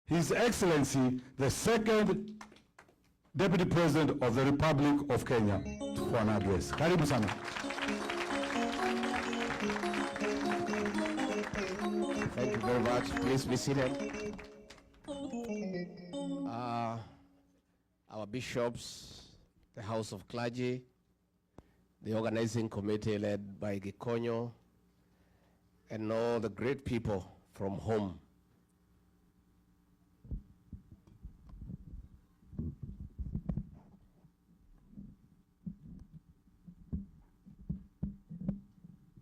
His Excellency, the second Deputy President of the Republic of Kenya, for an address. Karibu sana. Thank you very much. Please be seated. Our bishops, the House of Clergy, the organizing committee led by Gikonyo, and all the great people from home.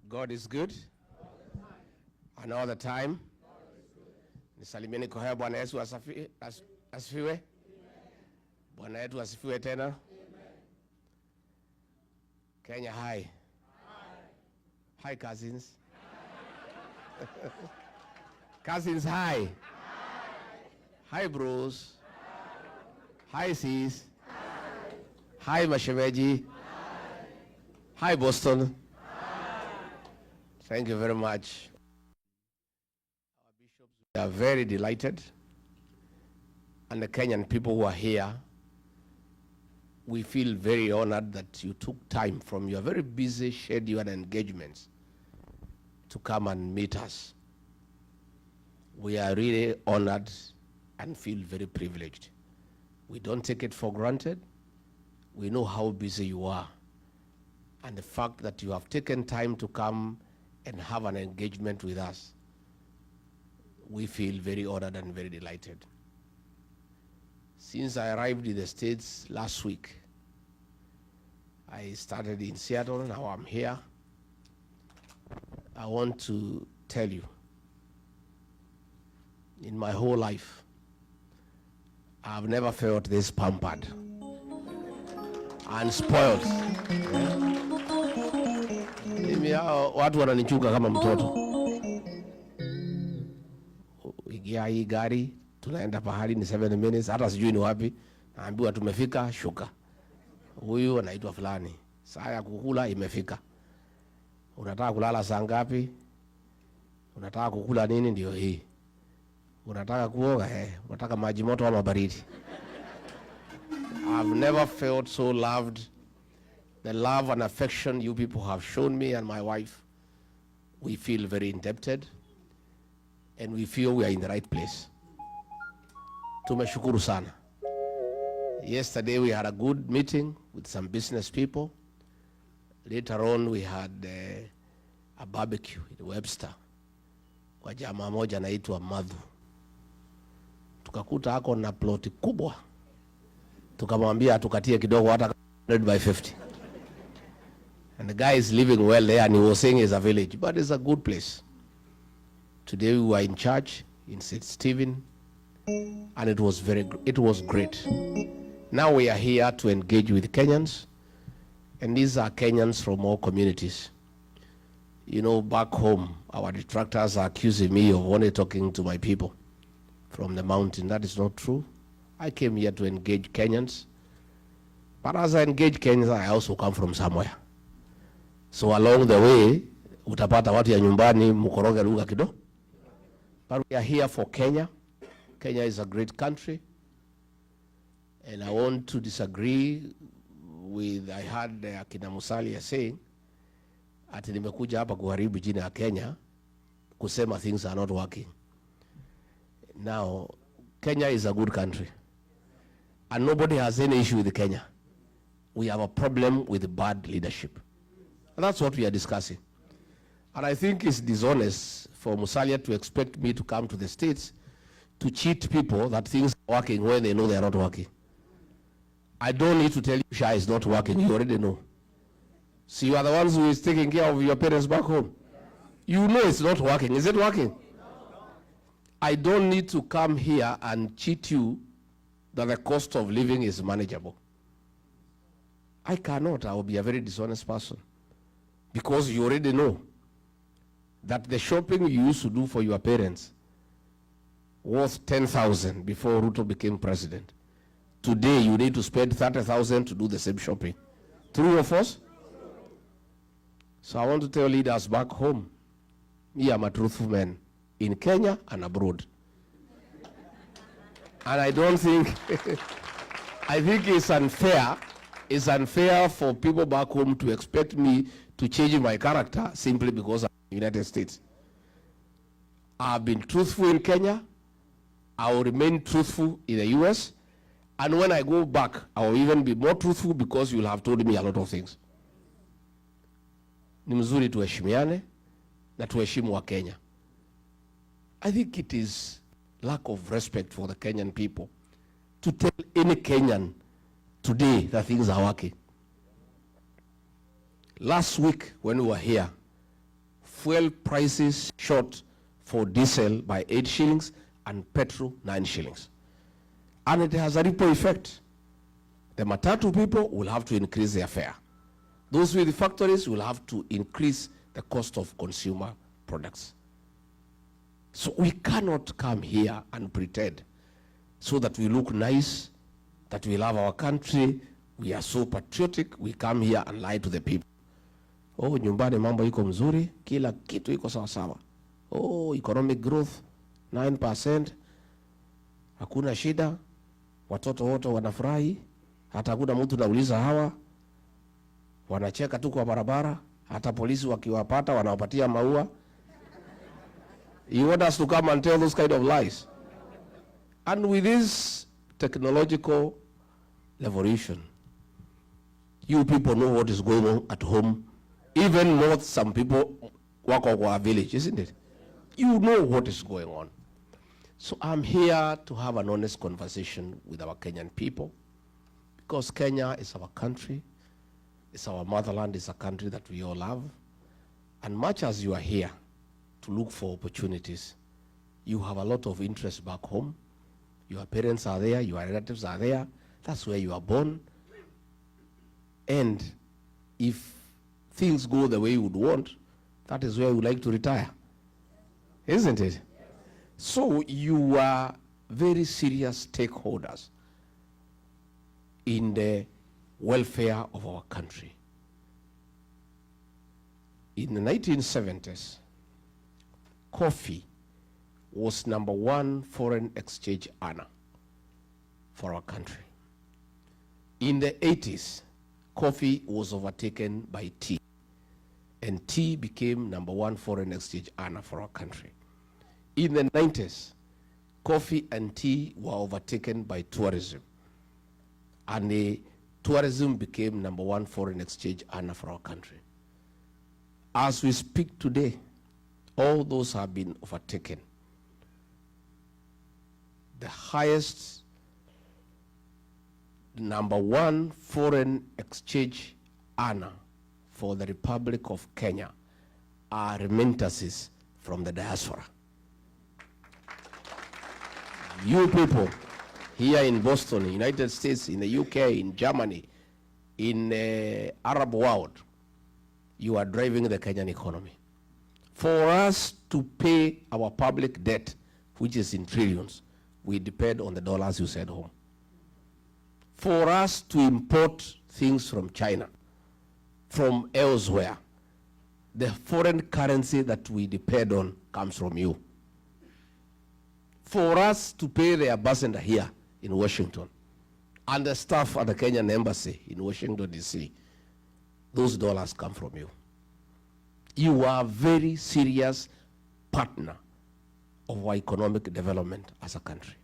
God is good. And all the time. Nisalimieni kwa hea Bwana Yesu asifiwe. Bwana yetu asifiwe tena. Kenya, hi. Hi, cousins. Cousins, hi. Hi, bros. Hi, sis. Hi, mashemeji. Hi, Boston. Thank you very much. Our bishops, we are very delighted. And the Kenyan people who are here, we feel very honored that you took time from your very busy schedule and engagements to come and meet us. We are really honored and feel very privileged. We don't take it for granted. We know how busy you are. And the fact that you have taken time to come and have an engagement with us, we feel very honored and very delighted. Since I arrived in the States last week, I started in Seattle, now I'm here. I want to tell you, in my whole life, I've never felt this pampered and spoiled. Watu wananichunga kama mtoto. Ingia hii gari, tunaenda pahali ni 7 minutes, hata sijui ni wapi. Naambiwa tumefika, shuka. Huyu anaitwa fulani. Saa ya kukula imefika. Unataka kulala saa ngapi? Unataka kukula nini? Ndio hii. Unataka kuoga? Unataka maji moto ama baridi? I've never felt so loved. The love and affection you people have shown me and my wife, we feel very indebted, and we feel we are in the right place. Tumeshukuru sana. Yesterday we had a good meeting with some business people. Later on we had a barbecue in Webster kwa jamaa moja anaitwa Madhu. Tukakuta hako na ploti kubwa. Tukamwambia tukatie kidogo hata 100 by 50. And the guy is living well there, and he was saying it's a village, but it's a good place. Today we were in church in St. Stephen, and it was great. Now we are here to engage with Kenyans, and these are Kenyans from all communities. You know, back home, our detractors are accusing me of only talking to my people from the mountain. That is not true. I came here to engage Kenyans, but as I engage Kenyans, I also come from somewhere. So along the way, utapata watu ya nyumbani mukoroge lugha kidogo. But we are here for Kenya. Kenya is a great country. And I want to disagree with, I heard Akina Musalia saying, ati nimekuja hapa kuharibu jina ya Kenya, kusema things are not working. Now, Kenya is a good country. And nobody has any issue with Kenya. We have a problem with bad leadership. And that's what we are discussing. And I think it's dishonest for Musalia to expect me to come to the States to cheat people that things are working when they know they are not working. I don't need to tell you Shah is not working. You already know. So you are the ones who is taking care of your parents back home. You know it's not working. Is it working? I don't need to come here and cheat you that the cost of living is manageable. I cannot. I will be a very dishonest person. Because you already know that the shopping you used to do for your parents was 10,000 before Ruto became president. Today you need to spend 30,000 to do the same shopping. True or false? So I want to tell leaders back home, me, I'm a truthful man in Kenya and abroad. And I don't think, I think it's unfair. It's unfair for people back home to expect me to change my character simply because I'm in the United States. I've been truthful in Kenya. I will remain truthful in the US. And when I go back, I will even be more truthful because you'll have told me a lot of things. Ni mzuri tuheshimiane na tuheshimu wa Kenya. I think it is lack of respect for the Kenyan people to tell any Kenyan today that things are working. Last week when we were here, fuel prices shot for diesel by 8 shillings and petrol 9 shillings. And it has a ripple effect. The matatu people will have to increase their fare. Those with the factories will have to increase the cost of consumer products. So we cannot come here and pretend so that we look nice, that we love our country, we are so patriotic, we come here and lie to the people. Oh, nyumbani mambo iko mzuri, kila kitu iko sawa sawa. Oh, economic growth 9%, hakuna shida, watoto wote wanafurahi, hata hakuna mtu nauliza hawa, wanacheka tu kwa barabara, hata polisi wakiwapata wanawapatia maua. You want us to come and tell those kind of lies? And with this technological revolution, you people know what is going on at home, even more some people work on our village, isn't it? You know what is going on. So I'm here to have an honest conversation with our Kenyan people, because Kenya is our country, it's our motherland, it's a country that we all love. And much as you are here to look for opportunities, you have a lot of interest back home. Your parents are there, your relatives are there. That's where you are born. And if things go the way you would want, that is where you would like to retire. Isn't it? So you are very serious stakeholders in the welfare of our country. In the 1970s, coffee was #1 foreign exchange earner for our country. In the 80s, coffee was overtaken by tea, and tea became #1 foreign exchange earner for our country. In the 90s, coffee and tea were overtaken by tourism, and the tourism became #1 foreign exchange earner for our country. As we speak today, all those have been overtaken. The highest #1 foreign exchange earner for the Republic of Kenya are remittances from the diaspora. You people here in Boston, United States, in the UK, in Germany, in the Arab world, you are driving the Kenyan economy. For us to pay our public debt, which is in trillions, we depend on the dollars you send home. For us to import things from China, from elsewhere, the foreign currency that we depend on comes from you. For us to pay the ambassador here in Washington and the staff at the Kenyan embassy in Washington, D.C., those dollars come from you. You are a very serious partner of our economic development as a country.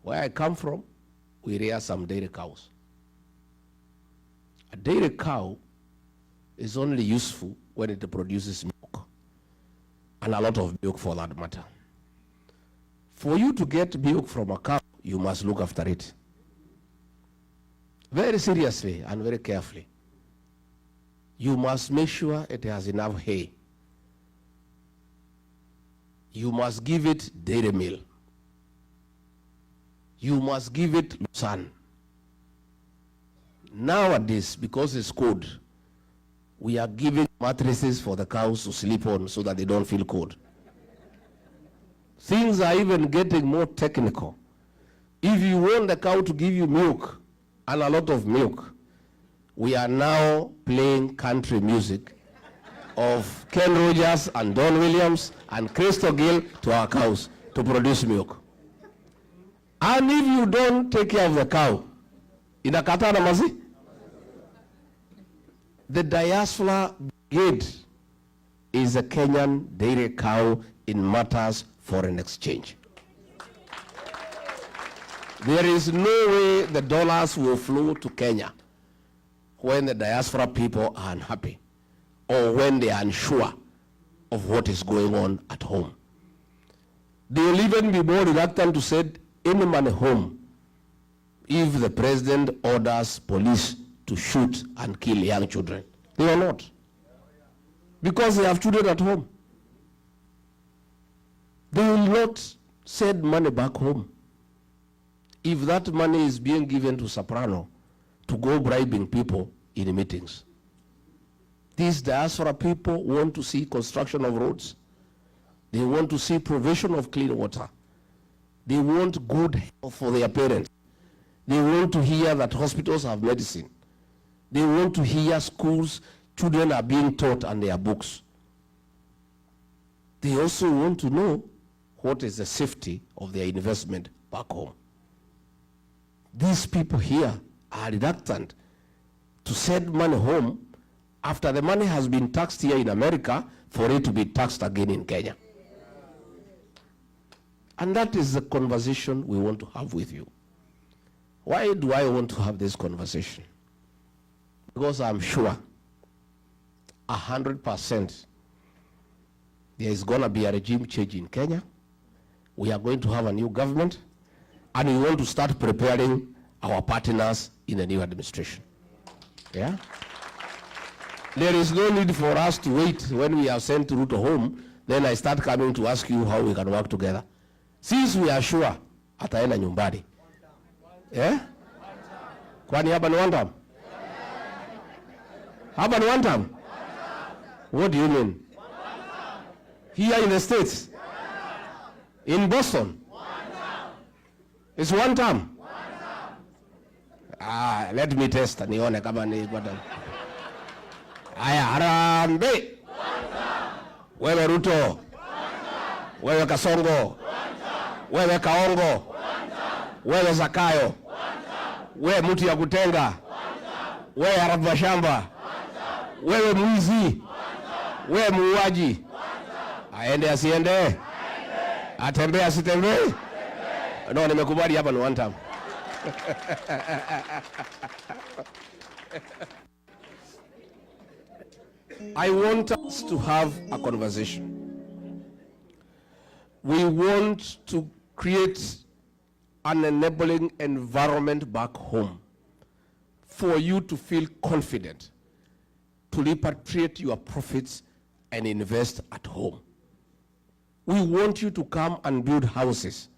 Where I come from, we rear some dairy cows. A dairy cow is only useful when it produces milk, and a lot of milk for that matter. For you to get milk from a cow, you must look after it very seriously and very carefully. You must make sure it has enough hay. You must give it dairy meal. You must give it sun. Nowadays, because it's cold, we are giving mattresses for the cows to sleep on so that they don't feel cold. Things are even getting more technical. If you want the cow to give you milk, and a lot of milk, we are now playing country music of Ken Rogers and Don Williams and Crystal Gill to our cows to produce milk. And if you don't take care of the cow, inakata na mazi? The diaspora brigade is a Kenyan dairy cow in matters foreign exchange. There is no way the dollars will flow to Kenya when the diaspora people are unhappy or when they are unsure of what is going on at home. They will even be more reluctant to send any money home if the president orders police to shoot and kill young children. They will not. Because they have children at home. They will not send money back home if that money is being given to Soprano to go bribing people in meetings. These diaspora people want to see construction of roads. They want to see provision of clean water. They want good health for their parents. They want to hear that hospitals have medicine. They want to hear schools, children are being taught and their books. They also want to know what is the safety of their investment back home. These people here are reluctant to send money home after the money has been taxed here in America for it to be taxed again in Kenya. And that is the conversation we want to have with you. Why do I want to have this conversation? Because I'm sure 100% there is going to be a regime change in Kenya. We are going to have a new government, and we want to start preparing our partners in the new administration. Yeah? There is no need for us to wait when we have sent Ruto home, then I start coming to ask you how we can work together. Since we are sure ataenda nyumbani. Yeah? Kwani hapa ni one term? Hapa ni one term? What do you mean? Here in the States? In Boston? It's one term? Let me test nione kama ni kwa term. Aya, Harambee. Wewe Ruto. Wewe Kasongo. Wewe Kaongo. Wewe Zakayo. Wewe mtu ya kutenga. Wewe harabu shamba. Wewe mwizi. Wewe muuaji. Aende asiende? Atembee asitembee? No, nimekubali hapa ni one time. I want us to have a conversation. We want to create an enabling environment back home for you to feel confident to repatriate your profits and invest at home. We want you to come and build houses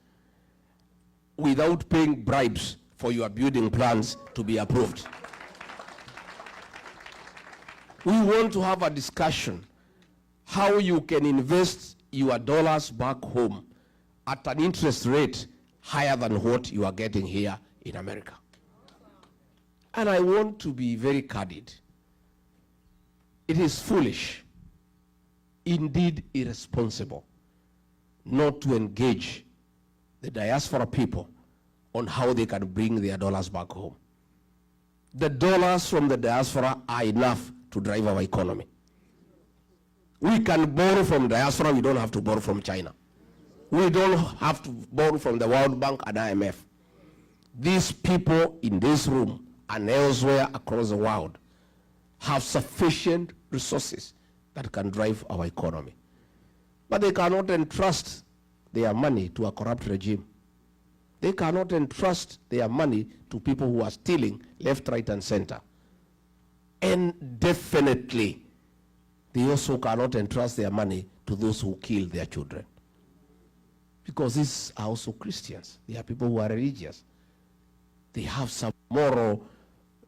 without paying bribes for your building plans to be approved. We want to have a discussion how you can invest your dollars back home at an interest rate higher than what you are getting here in America. And I want to be very candid. It is foolish, indeed irresponsible, not to engage the diaspora people on how they can bring their dollars back home. The dollars from the diaspora are enough to drive our economy. We can borrow from diaspora, we don't have to borrow from China. We don't have to borrow from the World Bank and IMF. These people in this room and elsewhere across the world have sufficient resources that can drive our economy. But they cannot entrust their money to a corrupt regime. They cannot entrust their money to people who are stealing left, right, and center. And definitely, they also cannot entrust their money to those who kill their children. Because these are also Christians. They are people who are religious. They have some moral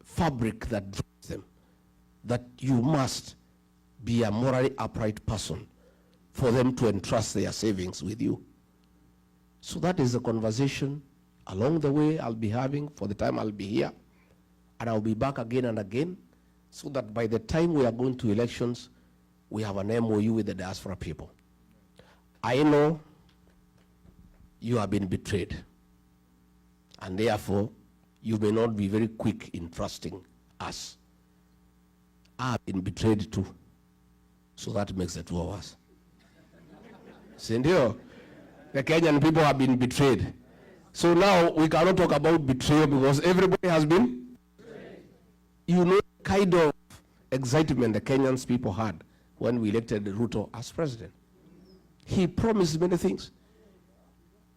fabric that drives them, that you must be a morally upright person for them to entrust their savings with you. So that is the conversation along the way I'll be having for the time I'll be here. And I'll be back again and again, so that by the time we are going to elections, we have an MOU with the diaspora people. I know you have been betrayed. And therefore, you may not be very quick in trusting us. I've been betrayed too. So that makes the two of us. Sindio, the Kenyan people have been betrayed. So now we cannot talk about betrayal because everybody has been betrayed. You know the kind of excitement the Kenyans people had when we elected Ruto as president. He promised many things.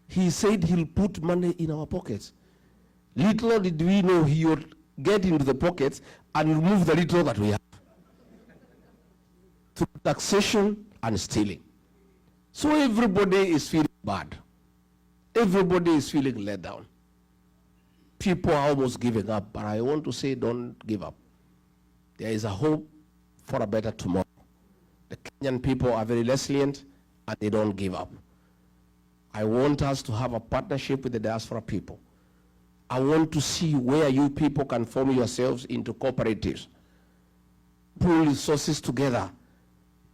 He said he'll put money in our pockets. Little did we know he would get into the pockets and remove the little that we have through taxation and stealing. So everybody is feeling bad. Everybody is feeling let down. People are almost giving up, but I want to say don't give up. There is a hope for a better tomorrow. The Kenyan people are very resilient and they don't give up. I want us to have a partnership with the diaspora people. I want to see where you people can form yourselves into cooperatives, pull resources together,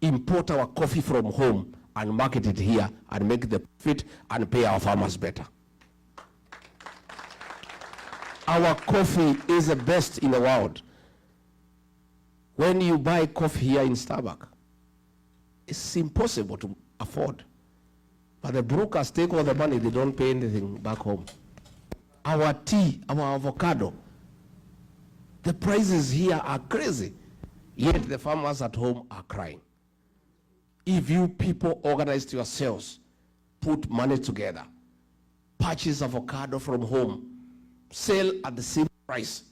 import our coffee from home and market it here and make the profit and pay our farmers better. Our coffee is the best in the world. When you buy coffee here in Starbucks, it's impossible to afford. But the brokers take all the money, they don't pay anything back home. Our tea, our avocado, the prices here are crazy, yet the farmers at home are crying. If you people organized yourselves, put money together, purchase avocado from home, sell at the same price,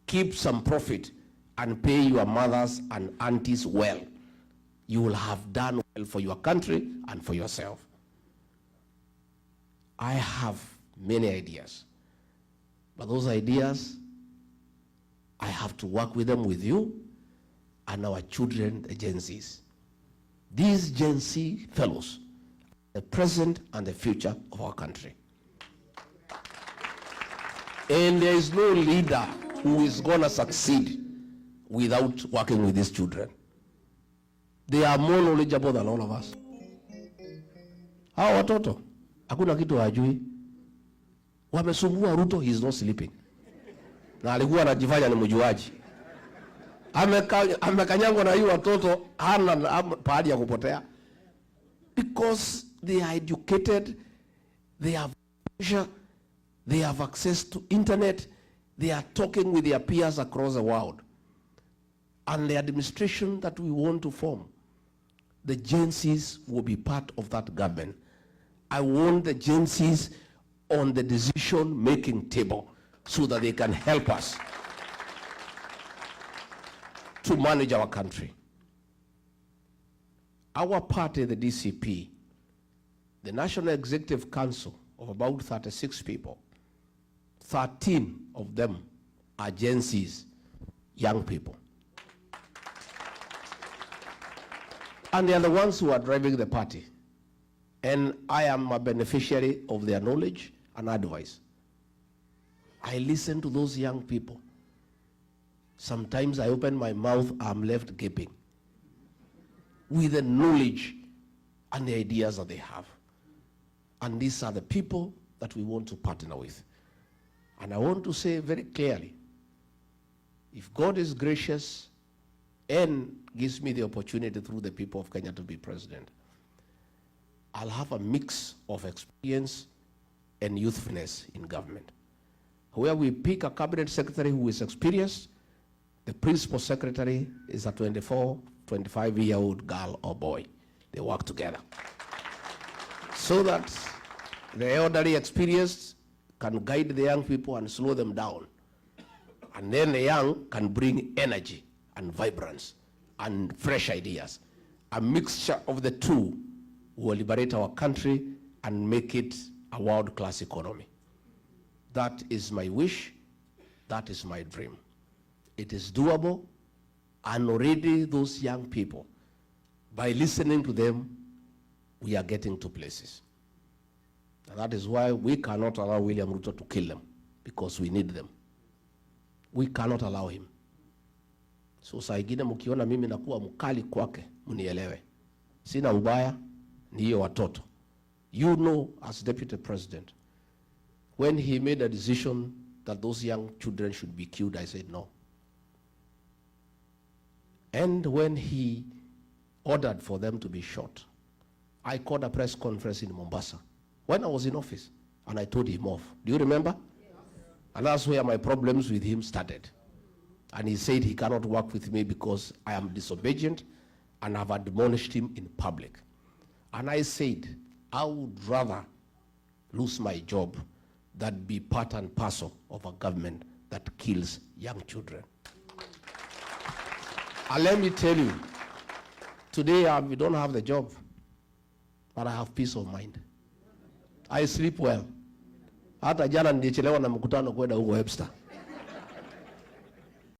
keep some profit, and pay your mothers and aunties well, you will have done well for your country and for yourself. I have many ideas, but those ideas, I have to work with them with you and our children, the Gen Zs. These Gen Z fellows, the present and the future of our country. And there is no leader who is going to succeed without working with these children. They are more knowledgeable than all of us. Hawa watoto, hakuna kitu hajui. Wamesumbua Ruto, he is not sleeping. Na alikuwa anajifanya ni mjuaji. Amekanyangwa na hiyo watoto, hana pahali ya kupotea. Because they are educated, they have pressure, they have access to internet, they are talking with their peers across the world. And the administration that we want to form, the Gen Zs will be part of that government. I want the Gen Zs on the decision-making table so that they can help us to manage our country. Our party, the DCP, the National Executive Council of about 36 people, 13 of them are Gen Zs, young people. And they are the ones who are driving the party. And I am a beneficiary of their knowledge and advice. I listen to those young people. Sometimes I open my mouth, I'm left gaping with the knowledge and the ideas that they have. And these are the people that we want to partner with. And I want to say very clearly, if God is gracious and gives me the opportunity through the people of Kenya to be president, I'll have a mix of experience and youthfulness in government. Where we pick a cabinet secretary who is experienced, the principal secretary is a 24, 25-year-old girl or boy. They work together. So that the elderly experienced can guide the young people and slow them down. And then the young can bring energy and vibrance and fresh ideas. A mixture of the two will liberate our country and make it a world-class economy. That is my wish. That is my dream. It is doable, and already those young people, by listening to them, we are getting to places. And that is why we cannot allow William Ruto to kill them, because we need them. We cannot allow him. So saa ingine mkiona mimi nakuwa mkali kwake, mnielewe. Sina ubaya, ni hiyo watoto. You know, as Deputy President, When he made a decision that those young children should be killed, I said no. And when he ordered for them to be shot, I called a press conference in Mombasa when I was in office, and I told him off. Do you remember? Yes. And that's where my problems with him started. And he said he cannot work with me because I am disobedient and have admonished him in public. And I said, I would rather lose my job than be part and parcel of a government that kills young children. And let me tell you, today we don't have the job, but I have peace of mind. I sleep well. Hata jana nilichelewa na mkutano kwenda huko Webster.